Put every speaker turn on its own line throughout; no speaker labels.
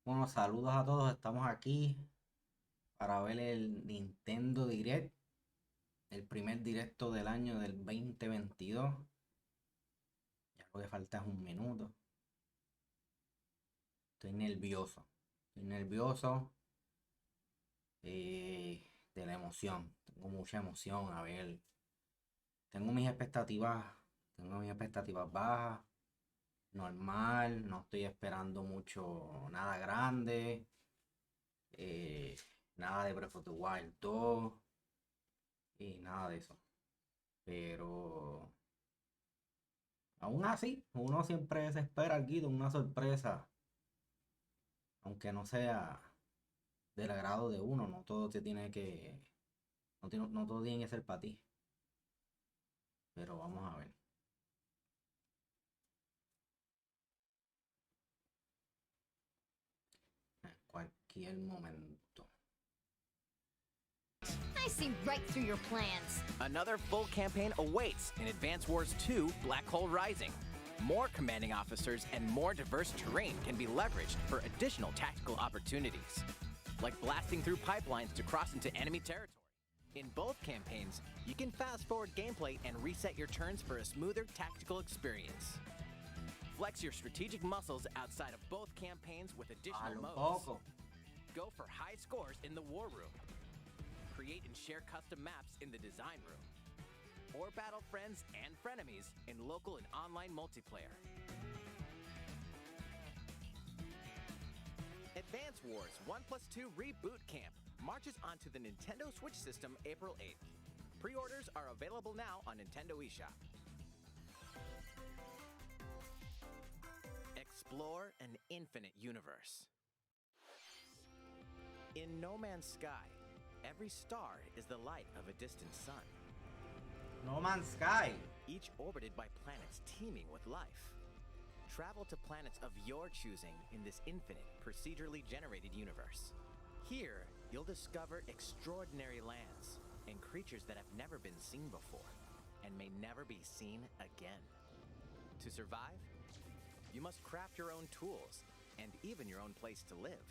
Bueno, saludos a todos. Estamos aquí para ver el Nintendo Direct, el primer directo del año del 2022. Ya lo que falta es un minuto. Estoy nervioso. Estoy nervioso de la emoción. Tengo mucha emoción. A ver, tengo mis expectativas. Tengo mis expectativas bajas. Normal. No estoy esperando mucho, nada grande. eh, Nada de Breath of the Wild 2 y nada de eso. Pero aún así, uno siempre se espera algo, una sorpresa, aunque no sea del agrado de uno. No todo te tiene que, no todo tiene que ser para ti. Pero vamos a ver. En cualquier momento.
I see right through your plans.
Another full campaign awaits in Advance Wars 2 Black Hole Rising. More commanding officers and more diverse terrain can be leveraged for additional tactical opportunities, like blasting through pipelines to cross into enemy territory. In both campaigns, you can fast-forward gameplay and reset your turns for a smoother tactical experience. Flex your strategic muscles outside of both campaigns with additional modes. Go for high scores in the War Room. Create and share custom maps in the Design Room. Or battle friends and frenemies in local and online multiplayer. Advance Wars 1+2 Reboot Camp marches onto the Nintendo Switch system April 8th. Pre-orders are available now on Nintendo eShop. Explore an infinite universe. In No Man's Sky, every star is the light of a distant sun.
No Man's Sky.
Each orbited by planets teeming with life. Travel to planets of your choosing in this infinite, procedurally generated universe. Here, you'll discover extraordinary lands and creatures that have never been seen before and may never be seen again. To survive, you must craft your own tools and even your own place to live.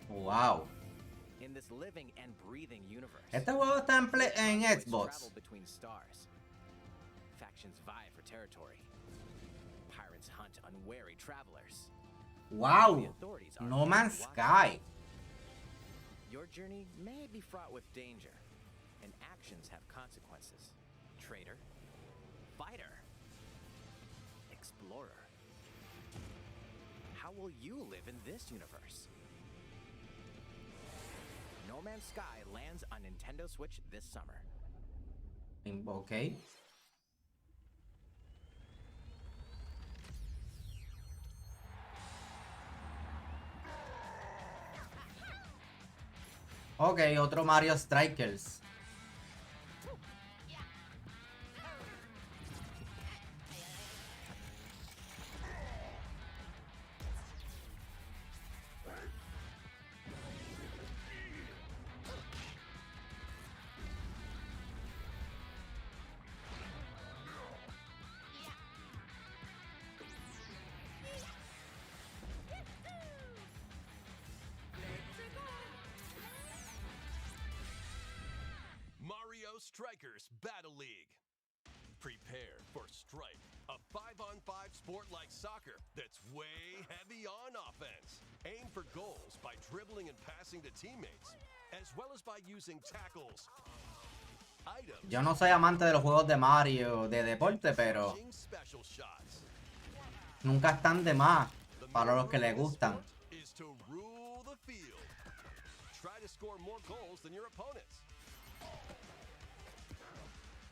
Wow.
In this living and breathing universe,
Este juego está en Xbox.
travel between stars. Factions vie for territory. Pirates hunt unwary travelers.
Wow.
The authorities are
No Man's
watching.
Sky.
Your journey may be fraught with danger, and actions have consequences. Traitor, fighter, explorer. How will you live in this universe? No Man's Sky lands on Nintendo Switch this summer.
Ok. Ok, otro Mario Strikers.
Mario Strikers Battle League. Prepare for Strike, a 5-on-5 sport like soccer that's way heavy on offense. Aim for goals by dribbling and passing to teammates, as well as by using tackles.
Yo no soy amante de los juegos de Mario de deporte, pero
Special shots.
nunca están de más para los que les gustan.
Is to rule the field. Try to score more goals than your opponents.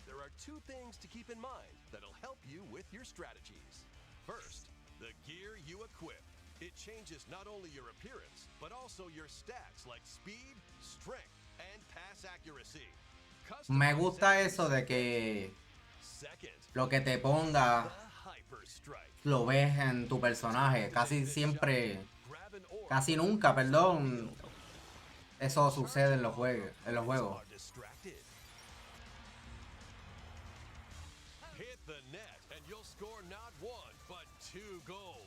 There are two things to keep in mind that'll help you with your strategies. First, the gear you equip. It changes not only your appearance, but also your stats like speed, strength, and pass accuracy.
Me gusta eso de que lo que te ponga lo ves en tu personaje. Casi siempre, casi nunca, perdón, eso sucede en los juegos.
Hit the net and you'll score not one, but 2 goals.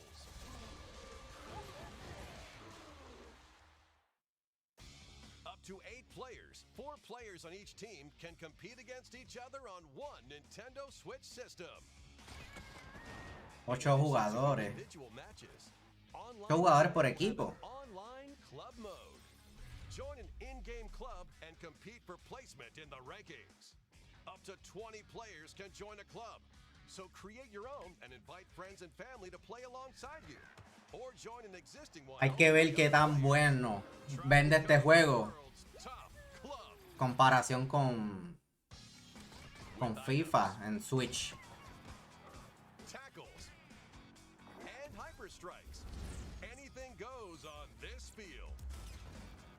Up to 8 players, 4 players on each team can compete against each other on one Nintendo Switch system.
8 jugadores.
Individual matches,
8 jugadores por equipo.
online club mode. Join an in-game club and compete for placement in the rankings. Up to 20 players can join a club. So create your own and invite friends and family to play alongside you. Or join an existing one.
Hay que ver qué tan bueno vende este juego. Comparación con FIFA en Switch.
Tackles and hyper strikes. Anything goes on this field.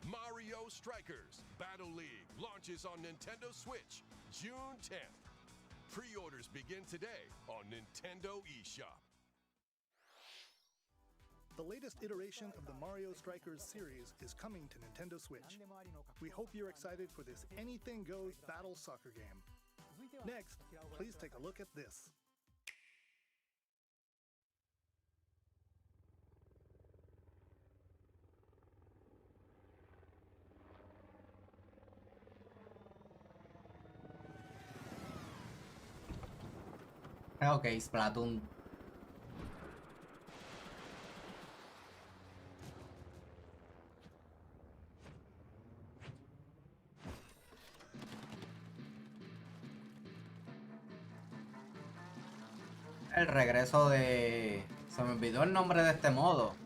Mario Strikers Battle League launches on Nintendo Switch June 10th. Pre-orders begin today on Nintendo eShop.
The latest iteration of the Mario Strikers series is coming to Nintendo Switch. We hope you're excited for this anything goes battle soccer game. Next, please take a look at this.
Ok, Splatoon. El regreso de... Se me olvidó el nombre de este modo.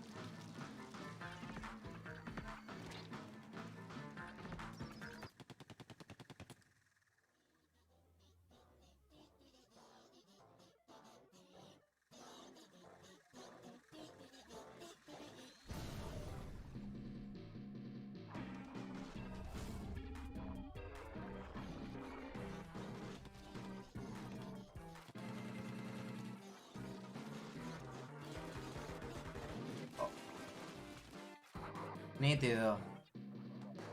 Nítido.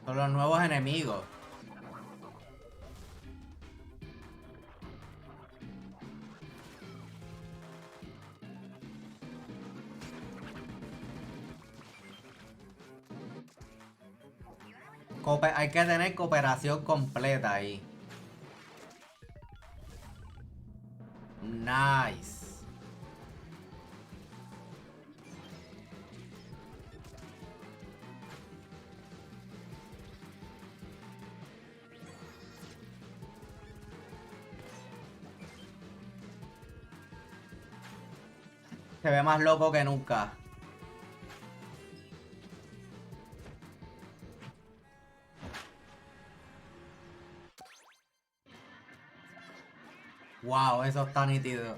Son los nuevos enemigos. Hay que tener cooperación completa ahí. Nice. Se ve más loco que nunca. Wow, eso está nítido.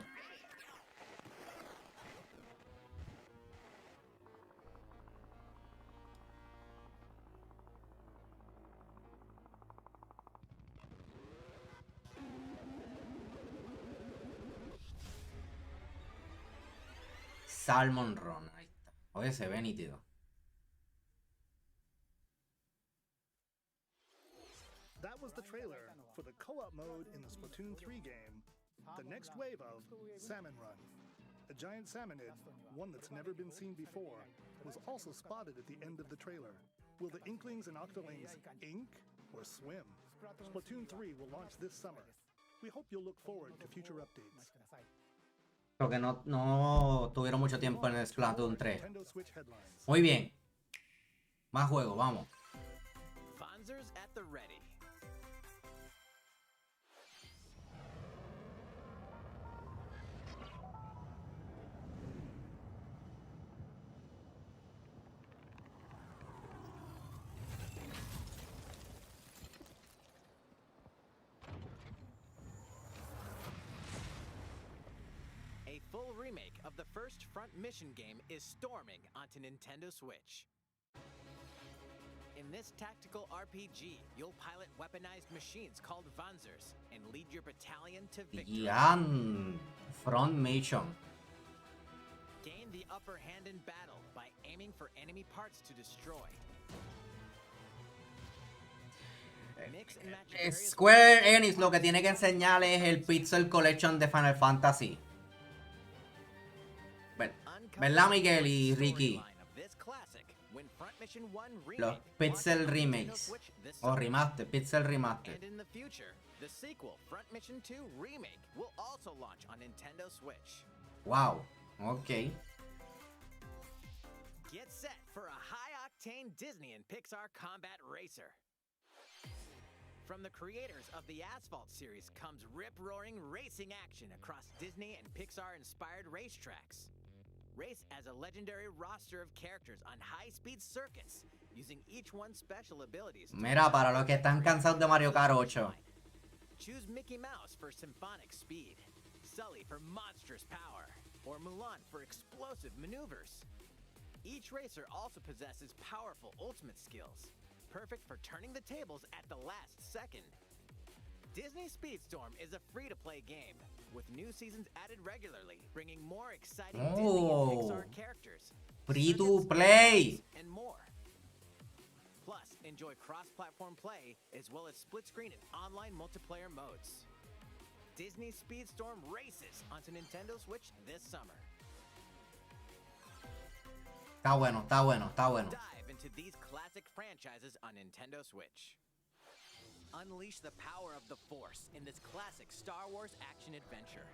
Salmon Run, ahí está. Oye, se ve nítido.
That was the trailer for the co-op mode in the Splatoon 3 game, the next wave of Salmon Run. A giant salmonid, one that's never been seen before, was also spotted at the end of the trailer. Will the Inklings and Octolings ink or swim? Splatoon 3 will launch this summer. We hope you'll look forward to future updates.
Porque no tuvieron mucho tiempo en el Splatoon 3.
Nintendo Switch headlines.
Muy bien. Más juegos, vamos.
Fonzers at the ready. A full remake of the first Front Mission game is storming onto Nintendo Switch. In this tactical RPG, you'll pilot weaponized machines called Fonzers and lead your battalion to victory.
Yan. Front Mission.
Gain the upper hand in battle by aiming for enemy parts to destroy. Mix and match various
Square Enix lo que tiene que enseñar es el Pixel Collection de Final Fantasy. ¿Verdad, Miguel y Ricky?
when Front Mission 1
Los
Remake
Pixel
launches on Nintendo
Remakes.
Switch this
O
summer.
remaster, Pixel Remaster.
And in the future, the sequel, Front Mission 2 Remake, will also launch on Nintendo Switch.
Wow. Ok.
Get set for a high-octane Disney and Pixar combat racer. From the creators of the Asphalt series comes rip-roaring racing action across Disney and Pixar-inspired racetracks. Race as a legendary roster of characters on high-speed circuits, using each one's special abilities.
Mira, para los que están cansados de Mario Kart 8.
Choose Mickey Mouse for symphonic speed, Sully for monstrous power, or Mulan for explosive maneuvers. Each racer also possesses powerful ultimate skills, perfect for turning the tables at the last second. Disney Speedstorm is a free-to-play game, with new seasons added regularly, bringing more exciting Disney and Pixar characters,
Free to
circuits,
play.
and more. Plus, enjoy cross-platform play, as well as split-screen and online multiplayer modes. Disney Speedstorm races onto Nintendo Switch this summer.
Está bueno, está bueno, está bueno.
Dive into these classic franchises on Nintendo Switch. Unleash the power of the Force in this classic Star Wars action adventure.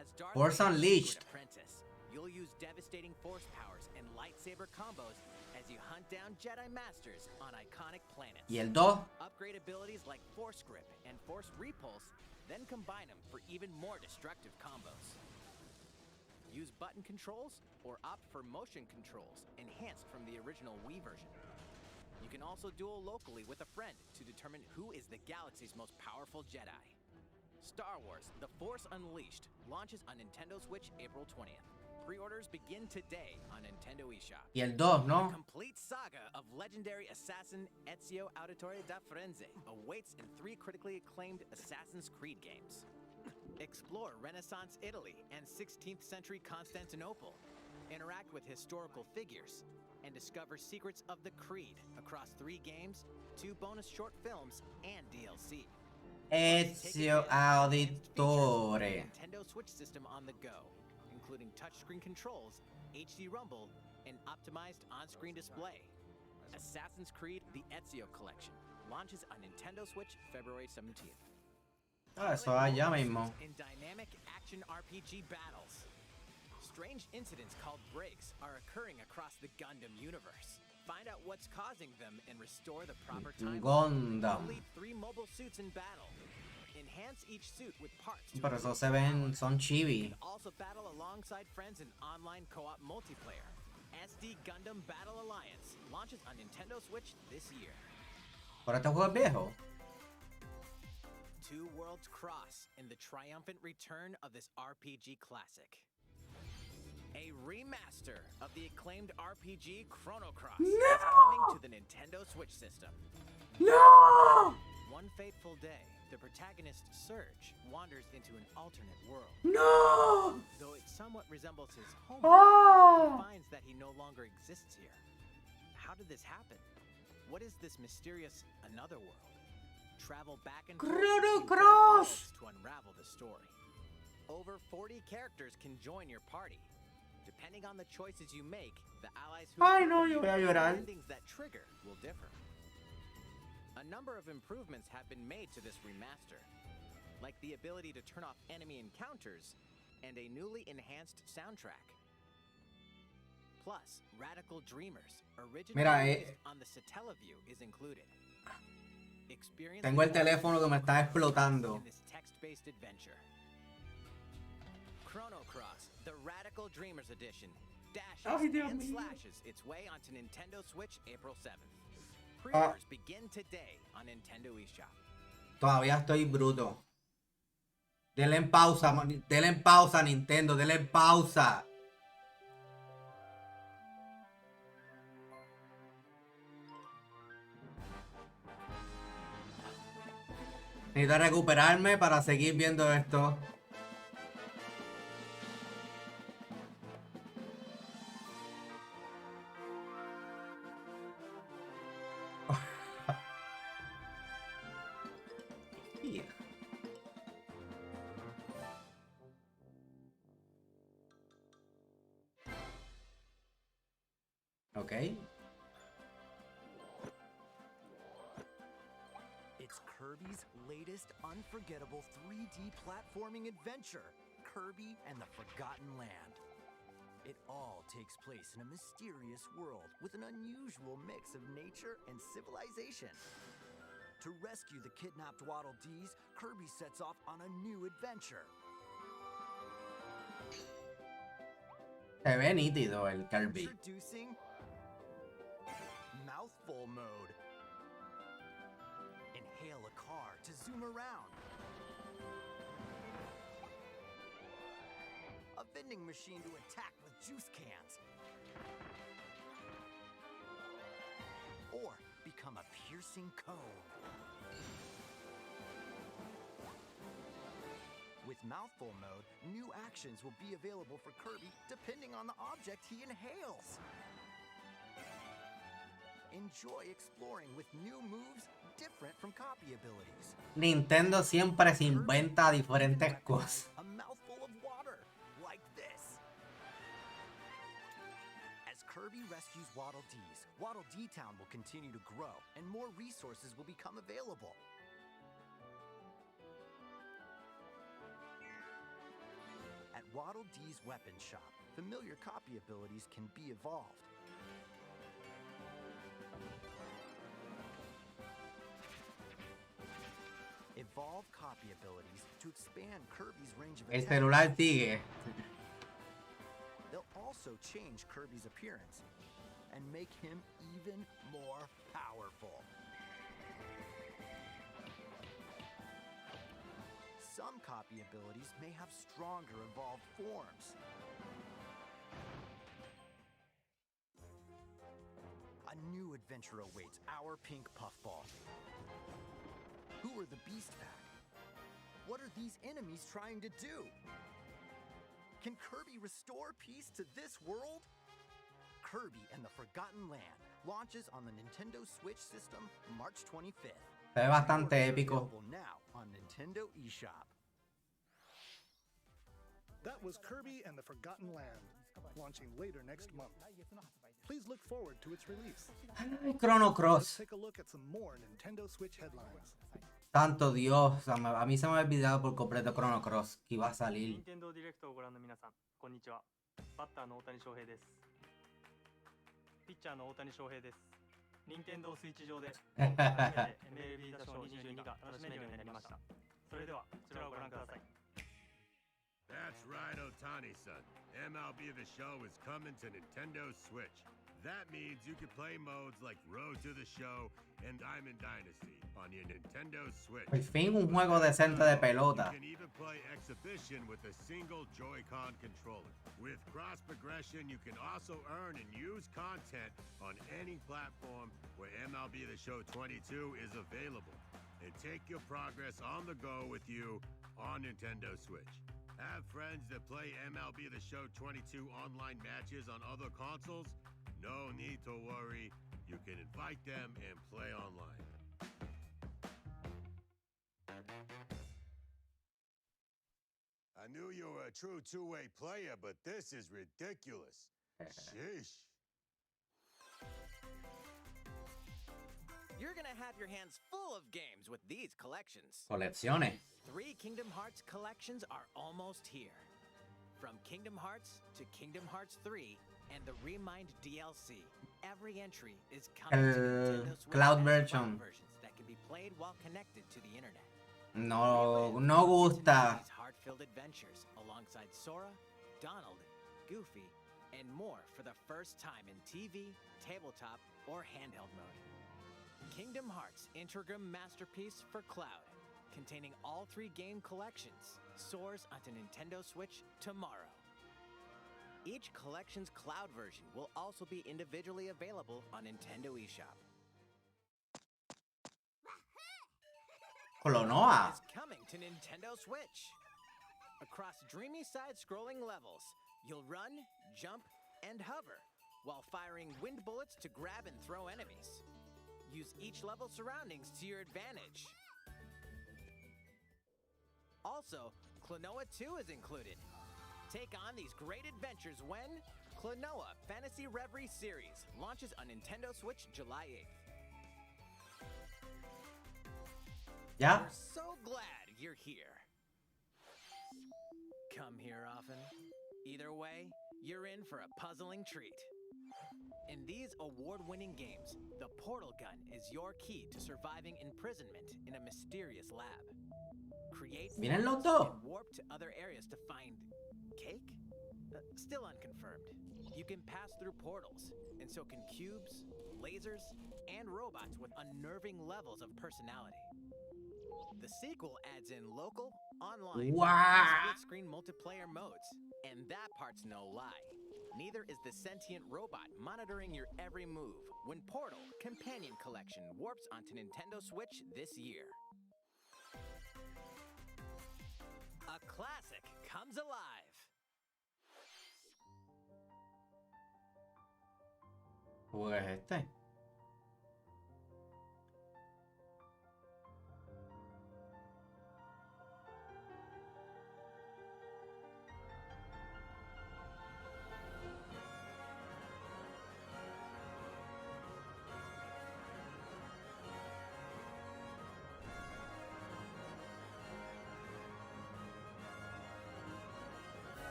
As Darth
Force
Vader's
Unleashed.
secret apprentice, you'll use devastating Force powers and lightsaber combos as you hunt down Jedi Masters on iconic planets.
¿Y el 2?
Upgrade abilities like Force Grip and Force Repulse, then combine them for even more destructive combos. Use button controls or opt for motion controls, enhanced from the original Wii version. You can also duel locally with a friend to determine who is the galaxy's most powerful Jedi. Star Wars: The Force Unleashed launches on Nintendo Switch April 20th. Pre-orders begin today on Nintendo eShop.
Y el 2, ¿no?
The complete saga of legendary assassin Ezio Auditore da Firenze awaits in 3 critically acclaimed Assassin's Creed games. Explore Renaissance Italy and 16th century Constantinople. Interact with historical figures and discover secrets of the Creed across 3 games, 2 bonus short films, and DLC.
Ezio Auditore.
Nintendo Switch system on the go, including touchscreen controls, HD Rumble, and optimized on-screen display. Assassin's Creed: The Ezio Collection launches on Nintendo Switch February 17th.
Ah, eso allá mismo.
In dynamic action RPG battles. Strange incidents called breaks are occurring across the Gundam universe. Find out what's causing them and restore the proper time.
Gundam.
Lead 3 mobile suits in battle. Enhance each suit with parts. to
Pero esos
improve
se ven,
power.
son chibi.
Also battle alongside friends in online co-op multiplayer. SD Gundam Battle Alliance launches on Nintendo Switch this year.
Pero este juego es viejo.
Two Worlds Cross in the triumphant return of this RPG classic. A remaster of the acclaimed RPG Chrono Cross is coming to the Nintendo Switch system.
¡No!
One fateful day, the protagonist Surge wanders into an alternate world.
¡No!
Though it somewhat resembles his home,
¡Oh!
he finds that he no longer exists here. How did this happen? What is this mysterious another world? Travel back and forth
Chrono
between both
Cross!
worlds to unravel the story. Over 40 characters can join your party. Depending on the choices you make, the allies who
Ay, no,
accompany
yo voy a
you and the
llorar.
endings that trigger will differ. A number of improvements have been made to this remaster, like the ability to turn off enemy encounters and a newly enhanced soundtrack. Plus, Radical Dreamers, originally
Mira,
released on the Satellaview, is included. Experience
Tengo el
the
teléfono que me está
in
explotando.
this text-based adventure. Chrono Cross, the Radical Dreamers Edition, dashes
Ay, Dios
and
mío.
slashes its way onto Nintendo Switch April 7th. Pre-orders begin today on Nintendo eShop.
Todavía estoy bruto. Denle en pausa, Nintendo, denle en pausa. Necesito recuperarme para seguir viendo esto. Ok.
It's Kirby's latest unforgettable 3D platforming adventure, Kirby and the Forgotten Land. It all takes place in a mysterious world with an unusual mix of nature and civilization. To rescue the kidnapped Waddle Dees, Kirby sets off on a new adventure.
Se ve nítido el Kirby.
Introducing Mouthful Mode. Inhale a car to zoom around. A vending machine to attack with juice cans. Or become a piercing cone. With Mouthful Mode, new actions will be available for Kirby depending on the object he inhales. Enjoy exploring with new moves different from copy abilities.
Nintendo siempre se inventa diferentes cosas.
A mouthful of water, like this. As Kirby rescues Waddle Dees, Waddle Dee Town will continue to grow, and more resources will become available. At Waddle Dee's weapon shop, familiar copy abilities can be evolved. Evolve copy abilities to expand Kirby's range of
El
attack.
celular sigue.
They'll also change Kirby's appearance and make him even more powerful. Some copy abilities may have stronger evolved forms. A new adventure awaits our pink puffball. Who are the Beast Pack? What are these enemies trying to do? Can Kirby restore peace to this world? Kirby and the Forgotten Land launches on the Nintendo Switch system March 25th.
Se ve bastante épico.
Available now on Nintendo eShop.
That was Kirby and the Forgotten Land, launching later next month. Please look forward to its release.
Ay, Chrono
Let's
Cross.
take a look at some more Nintendo Switch headlines.
Santo Dios, a mí se me ha olvidado por completo Chrono Cross que iba a salir.
Nintendo Direct をご覧の皆さん、こんにちは。バッターの大谷翔平です。ピッチャーの大谷翔平です。Nintendo Switch 上で今回初めて MLB The Show 22が楽しめるようになりました。それではこちらをご覧ください。
That's right, Otani-san. MLB The Show is coming to Nintendo Switch. That means you can play modes like Road to the Show and Diamond Dynasty on your Nintendo Switch.
Por fin un juego decente de pelota.
You can even play Exhibition with a single Joy-Con controller. With cross progression, you can also earn and use content on any platform where MLB The Show 22 is available. And take your progress on the go with you on Nintendo Switch. Have friends that play MLB The Show 22 online matches on other consoles? No need to worry. You can invite them and play online. I knew you were a true two-way player, but this is ridiculous. Sheesh.
You're gonna have your hands full of games with these collections.
Colecciones.
3 Kingdom Hearts collections are almost here. From Kingdom Hearts to Kingdom Hearts 3 and the Remind DLC, every entry is coming to Nintendo Switch
Cloud
as
version.
versions that can be played while connected to the internet.
No
Relive
gusta.
these heart-filled adventures alongside Sora, Donald, Goofy, and more for the first time in TV, tabletop, or handheld mode. Kingdom Hearts Introduccin Masterpiece for Cloud, containing all 3 game collections, soars onto Nintendo Switch tomorrow. Each collection's cloud version will also be individually available on Nintendo eShop.
Clonoa.
Is coming to Nintendo Switch. Across dreamy side-scrolling levels, you'll run, jump, and hover while firing wind bullets to grab and throw enemies. Use each level's surroundings to your advantage. Also, Klonoa 2 is included. Take on these great adventures when Klonoa Fantasy Reverie Series launches on Nintendo Switch July 8th.
¿Ya?
We're so glad you're here. Come here often. Either way, you're in for a puzzling treat. In these award-winning games, the portal gun is your key to surviving imprisonment in a mysterious lab. Create
¿Vienen los
portals
dos?
and warp to other areas to find cake? Still unconfirmed. You can pass through portals, and so can cubes, lasers, and robots with unnerving levels of personality. The sequel adds in local, online,
Wow.
and split-screen multiplayer modes, and that part's no lie. Neither is the sentient robot monitoring your every move when Portal Companion Collection warps onto Nintendo Switch this year. A classic comes alive.
¿Juego es este?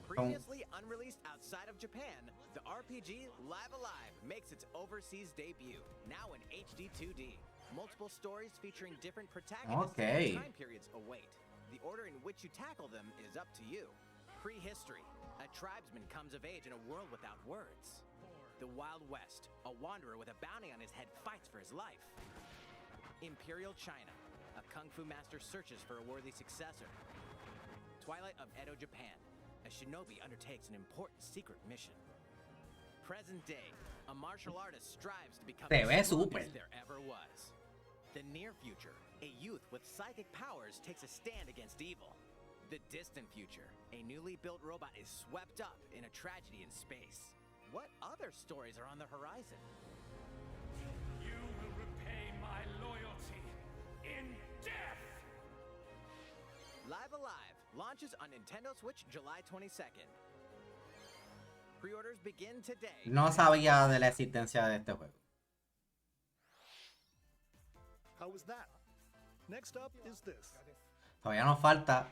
Previously unreleased outside of Japan, the RPG Live Alive makes its overseas debut, now in HD 2D. Multiple stories featuring different protagonists
Okay.
and time periods await. The order in which you tackle them is up to you. Prehistory. A tribesman comes of age in a world without words. The Wild West. A wanderer with a bounty on his head fights for his life. Imperial China. A kung fu master searches for a worthy successor. Twilight of Edo, Japan. A shinobi undertakes an important secret mission. Present day, a martial artist strives to become
Se
the
ve
strongest
súper.
there ever was. The near future, a youth with psychic powers takes a stand against evil. The distant future, a newly built robot is swept up in a tragedy in space. What other stories are on the horizon?
You will repay my loyalty in death!
Live Alive launches on Nintendo Switch July 22nd. Pre-orders begin today.
No sabía de la existencia de este juego.
How was that? Next up is this.
Todavía nos falta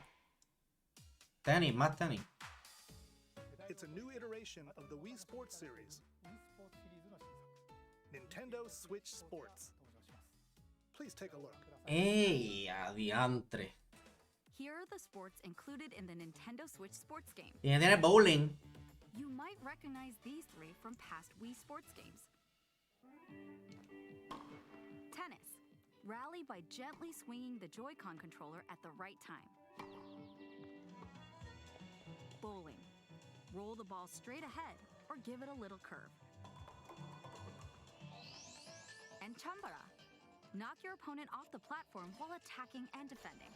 tenis, más tenis.
It's a new iteration of the Wii Sports series. Nintendo Switch Sports. Please take a look.
¡Ey! Adiantre.
Here are the sports included in the Nintendo Switch sports game.
Y tiene bowling.
You might recognize these three from past Wii sports games. Tennis. Rally by gently swinging the Joy-Con controller at the right time. Bowling. Roll the ball straight ahead or give it a little curve. And Chambara. Knock your opponent off the platform while attacking and defending.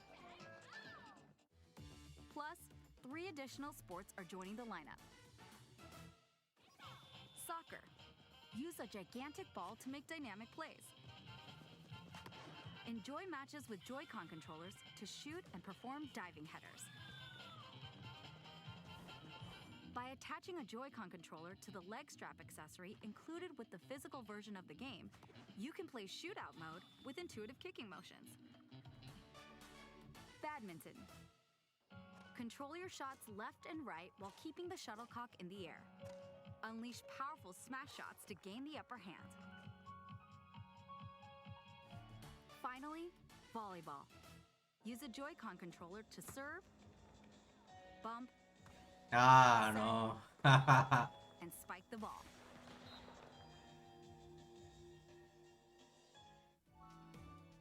Plus, 3 additional sports are joining the lineup. Soccer. Use a gigantic ball to make dynamic plays. Enjoy matches with Joy-Con controllers to shoot and perform diving headers. By attaching a Joy-Con controller to the leg strap accessory included with the physical version of the game, you can play shootout mode with intuitive kicking motions. Badminton. Control your shots left and right while keeping the shuttlecock in the air. Unleash powerful smash shots to gain the upper hand. Finally, volleyball. Use a Joy-Con controller to serve, bump,
Ah, no.
and spike the ball.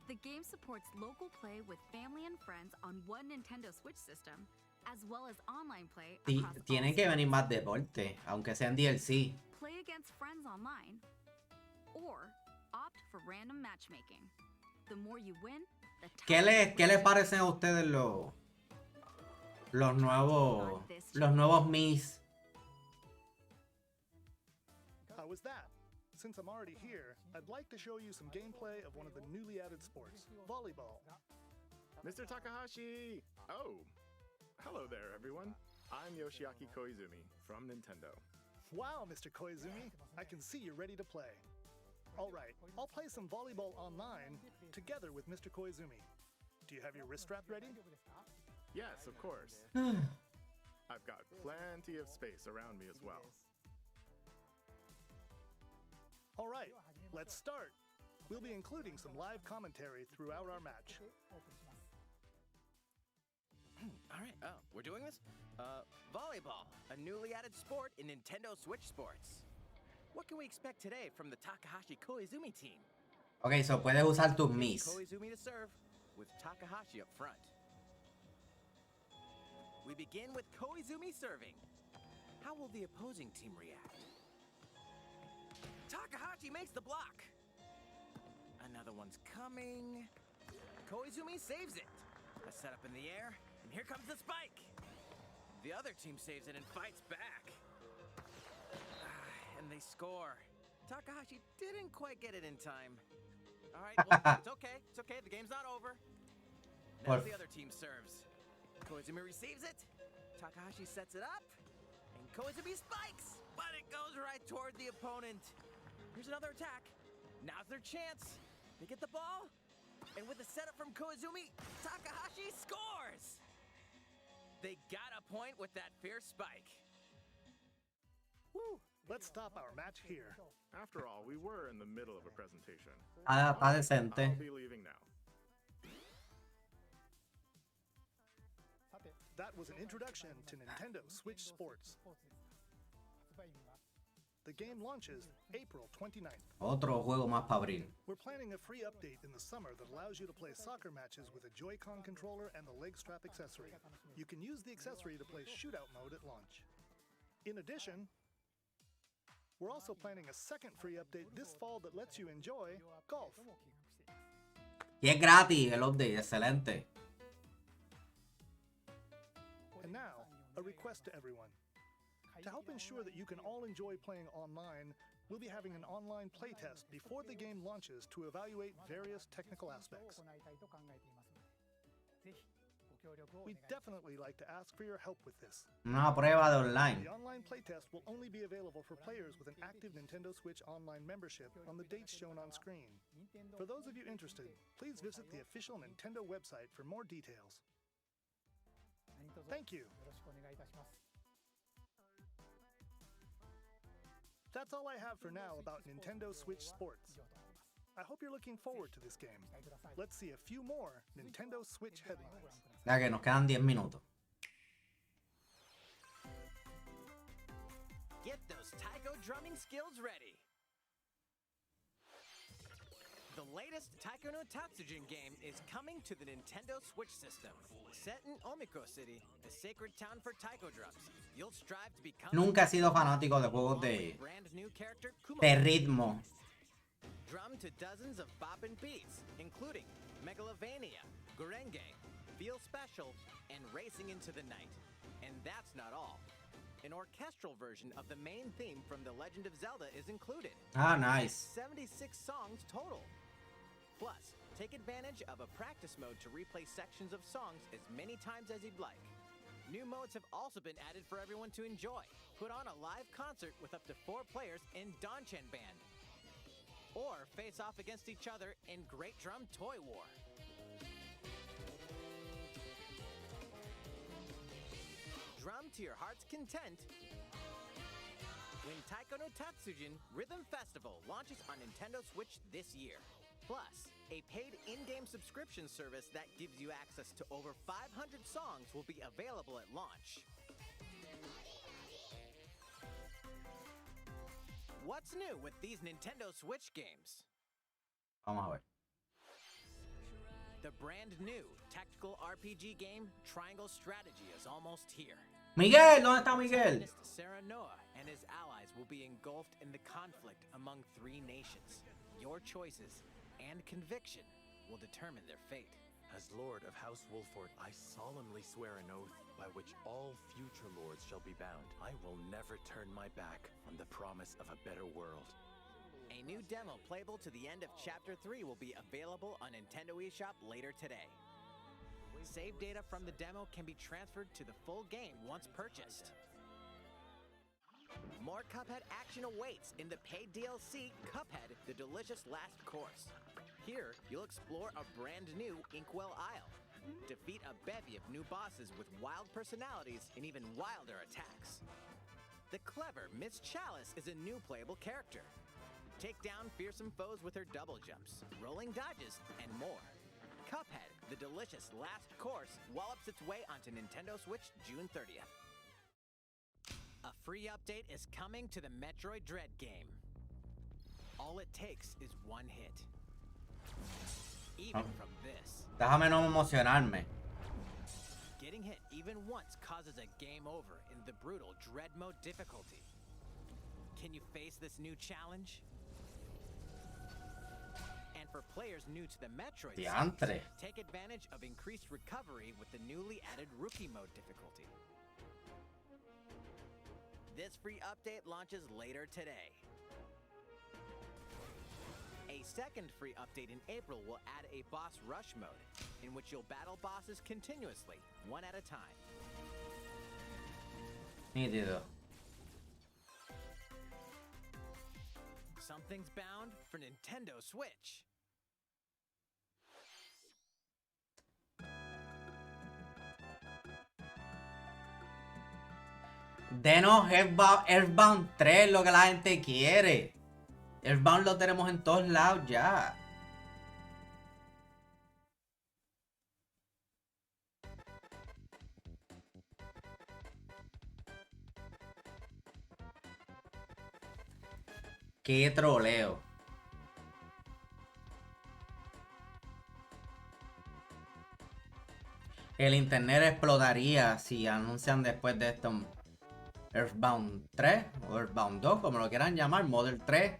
The game supports local play with family and friends on one Nintendo Switch system, as well as online play across all
Tiene que venir más deporte, aunque sean DLC.
Play against friends online, or opt for random matchmaking. The more you win, the
¿Qué
tougher
les parecen a ustedes los nuevos Mis?
How was that? Since I'm already here, I'd like to show you some gameplay of one of the newly added sports, volleyball.
Mr. Takahashi! Oh, hello there, everyone. I'm Yoshiaki Koizumi from Nintendo.
Wow, Mr. Koizumi, I can see you're ready to play. Alright, I'll play some volleyball online together with Mr. Koizumi. Do you have your wrist strap ready?
Yes, of course. I've got plenty of space around me as well.
Alright, let's start. We'll be including some live commentary throughout our match.
Alright, we're doing this? Volleyball, a newly added sport in Nintendo Switch Sports. What can we expect today from the Takahashi Koizumi team?
Ok, so puedes usar tus Mis.
Koizumi to serve, with Takahashi up front. We begin with Koizumi serving. How will the opposing team react? Takahashi makes the block. Another one's coming. Koizumi saves it. A setup in the air, and here comes the spike. The other team saves it and fights back. And they score. Takahashi didn't quite get it in time. All right, well, it's okay. It's okay. The game's not over. Now the other team serves. Koizumi receives it. Takahashi sets it up. And Koizumi spikes. But it goes right toward the opponent. Here's another attack. Now's their chance. They get the ball. And with the setup from Koizumi, Takahashi scores. They got a point with that fierce spike.
Woo! Let's stop our match here.
After all, we were in the middle of a presentation.
Está decente.
I'll be leaving now.
That was an introduction to Nintendo Switch Sports. The game launches April 29th.
Otro juego más para abrir.
We're planning a free update in the summer that allows you to play soccer matches with a Joy-Con controller and the leg strap accessory. You can use the accessory to play shootout mode at launch. In addition, we're also planning a second free update this fall that lets you enjoy golf.
Y es gratis el update, excelente.
And now, a request to everyone. To help ensure that you can all enjoy playing online, we'll be having an online playtest before the game launches to evaluate various technical aspects. We'd definitely like to ask for your help with this.
Una prueba de online.
The online playtest will only be available for players with an active Nintendo Switch Online membership on the dates shown on screen. For those of you interested, please visit the official Nintendo website for more details. Thank you. That's all I have for now about Nintendo Switch Sports. I hope you're looking forward to this game. Let's see a few more Nintendo Switch headlines.
Ya que nos quedan 10 minutos.
Get those taiko drumming skills ready. The latest Taiko no Tatsujin game is coming to the Nintendo Switch system. Set in Omiko City, the sacred town for taiko drums, you'll strive to become...
Nunca he sido fanático de juegos de ritmo.
Drum to dozens of boppin' beats, including Megalovania, Gurenge, Feel Special, and Racing into the Night. And that's not all. An orchestral version of the main theme from The Legend of Zelda is included.
Ah, nice.
76 songs total. Plus, take advantage of a practice mode to replay sections of songs as many times as you'd like. New modes have also been added for everyone to enjoy. Put on a live concert with up to 4 players in Danchan Band. Or face off against each other in Great Drum Toy War. Drum to your heart's content when Taiko no Tatsujin Rhythm Festival launches on Nintendo Switch this year. Plus, a paid in-game subscription service that gives you access to over 500 songs will be available at launch. What's new with these Nintendo Switch games?
Vamos a ver.
The brand new tactical RPG game Triangle Strategy is almost here.
Miguel, ¿dónde está Miguel?
Sarah Noah and his allies will be engulfed in the conflict among 3 nations. Your choices and conviction will determine their fate.
As Lord of House Wolford, I solemnly swear an oath by which all future lords shall be bound. I will never turn my back on the promise of a better world.
A new demo playable to the end of Chapter 3 will be available on Nintendo eShop later today. Save data from the demo can be transferred to the full game once purchased. More Cuphead action awaits in the paid DLC, Cuphead, The Delicious Last Course. Here, you'll explore a brand new Inkwell Isle. Defeat a bevy of new bosses with wild personalities and even wilder attacks. The clever Miss Chalice is a new playable character. Take down fearsome foes with her double jumps, rolling dodges, and more. Cuphead, The Delicious Last Course wallops its way onto Nintendo Switch June 30th. A free update is coming to the Metroid Dread game. All it takes is one hit. Even from this.
Déjame no emocionarme.
Getting hit even once causes a game over in the brutal Dread Mode difficulty. Can you face this new challenge? And for players new to the Metroid series, take advantage of increased recovery with the newly added Rookie Mode difficulty. This free update launches later today. A second free update in April will add a boss rush mode, in which you'll battle bosses continuously, one at a time.
Nítido.
Something's bound for Nintendo Switch.
Denos Earthbound 3, lo que la gente quiere. Earthbound lo tenemos en todos lados ya. Qué troleo. El internet explotaría si anuncian después de esto Earthbound 3 o Earthbound 2, como lo quieran llamar, Model 3.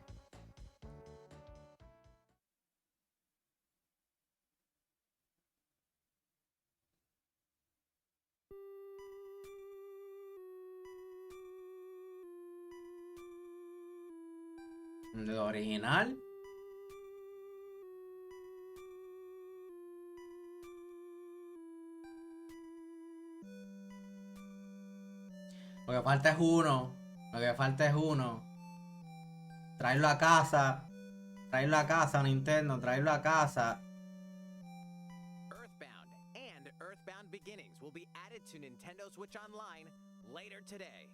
¿De original? Lo que falta es uno. Lo que falta es uno. Traerlo a casa. Traerlo a casa, Nintendo. Traerlo a casa.
Earthbound and Earthbound Beginnings will be added to Nintendo Switch Online later today.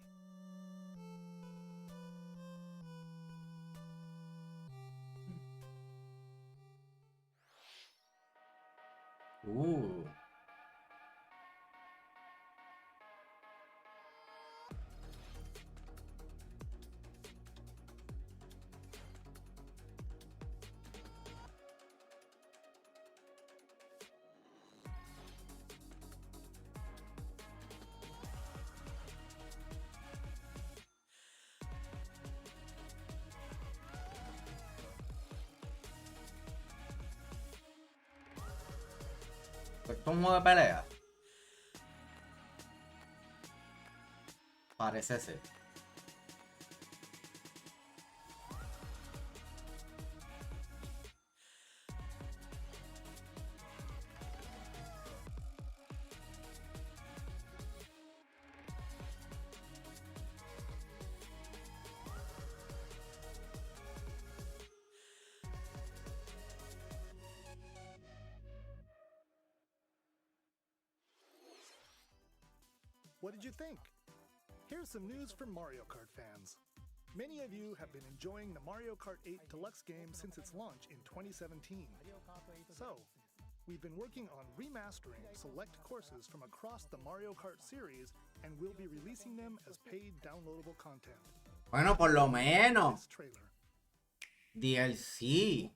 Esto es un juego de pelea. Parece ser.
What did you think? Here's some news for Mario Kart fans. Many of you have been enjoying the Mario Kart 8 Deluxe game since its launch in 2017. So, we've been working on remastering select courses from across the Mario Kart series and we'll be releasing them as paid downloadable content.
Bueno, por lo menos. DLC.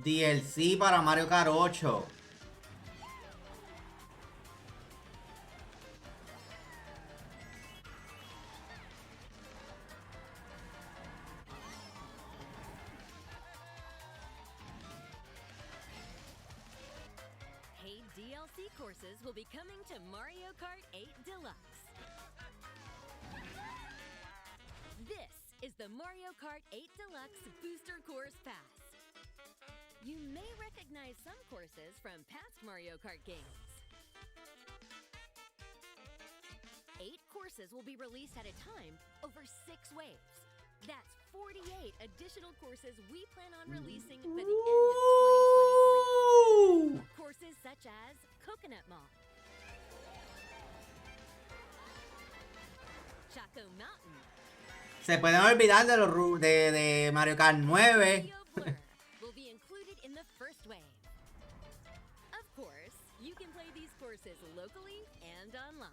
DLC para Mario Kart 8.
Paid DLC courses will be coming to Mario Kart 8 Deluxe. This is the Mario Kart 8 Deluxe Booster Course Pass. You may recognize some courses from past Mario Kart games. courses will be released at a time over 6 waves. That's 48 additional courses we plan on releasing by the end of 2023. Courses such as Coconut Mall, Chaco Mountain,
Se pueden olvidar de los de Mario Kart 9.
will be included in the first wave. Of course, you can play these courses locally and online.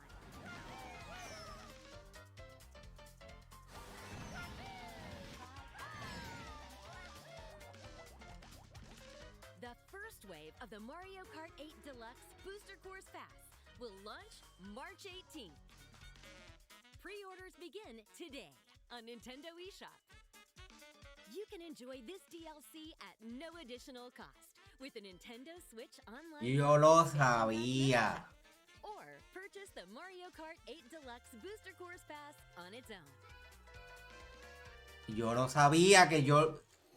The first wave of the Mario Kart 8 Deluxe Booster Course Pass will launch March 18th. Pre-orders begin today on Nintendo eShop. You can enjoy this DLC at no additional cost with the Nintendo Switch Online.
Yo lo sabía.
Or purchase the Mario Kart 8 Deluxe Booster Course Pass on its own.
Yo lo sabía que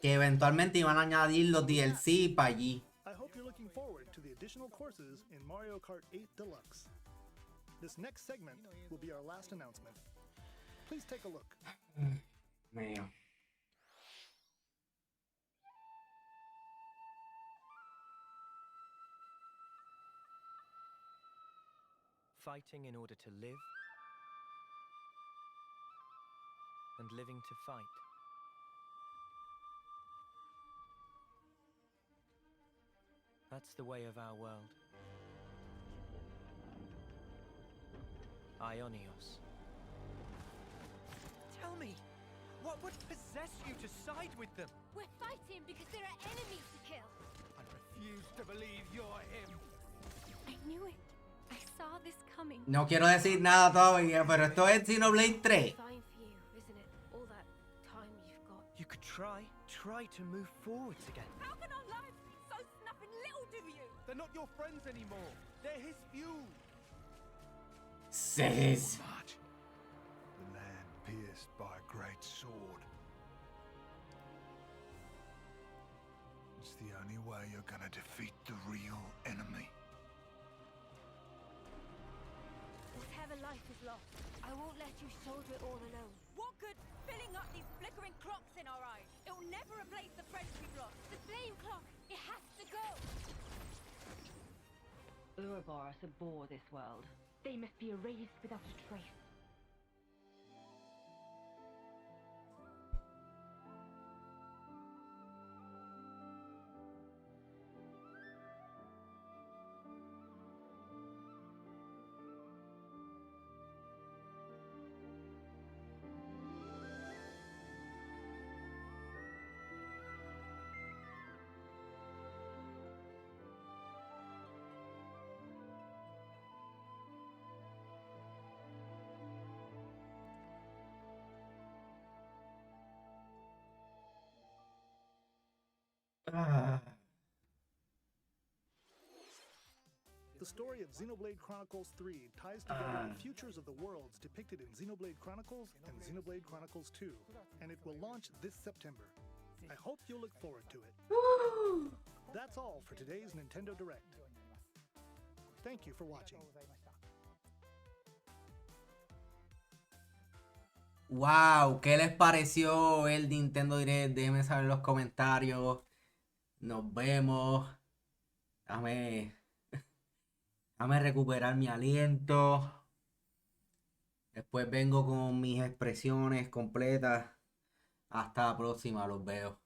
eventualmente iban a añadir los DLC para allí.
I hope you're looking forward to the additional courses in Mario Kart 8 Deluxe. This next segment will be our last announcement. Please take a look.
Mío.
Fighting in order to live, and living to fight. That's the way of our world. Ionios.
Tell me, what would possess you to side with them?
We're fighting because there are enemies to kill.
I refuse to believe you're him.
I knew it. I saw this coming.
No quiero decir nada todavía, pero esto es Xenoblade 3.
Fine for you, isn't it? All that time you've got.
You could try to move forwards again.
How can our lives be so snapping little to you?
They're not your friends anymore. They're his fuel.
Says.
The land pierced by a great sword. It's the only way you're gonna defeat the real enemy.
Whatever life is lost, I won't let you shoulder it all alone.
What good filling up these flickering clocks in our eyes? It will never replace the friends we've lost.
The flame clock, it has to go.
Ouroboros abhor this world. They must be erased without a trace.
The story of Xenoblade Chronicles 3 ties together the futures of the worlds depicted in Xenoblade Chronicles and Xenoblade Chronicles 2, and it will launch this September. I hope you'll look forward to it. That's all for today's Nintendo Direct. Thank you for watching.
Wow, ¿qué les pareció el Nintendo Direct? Déjenme saber en los comentarios. Nos vemos. Déjame recuperar mi aliento. Después vengo con mis expresiones completas. Hasta la próxima, los veo.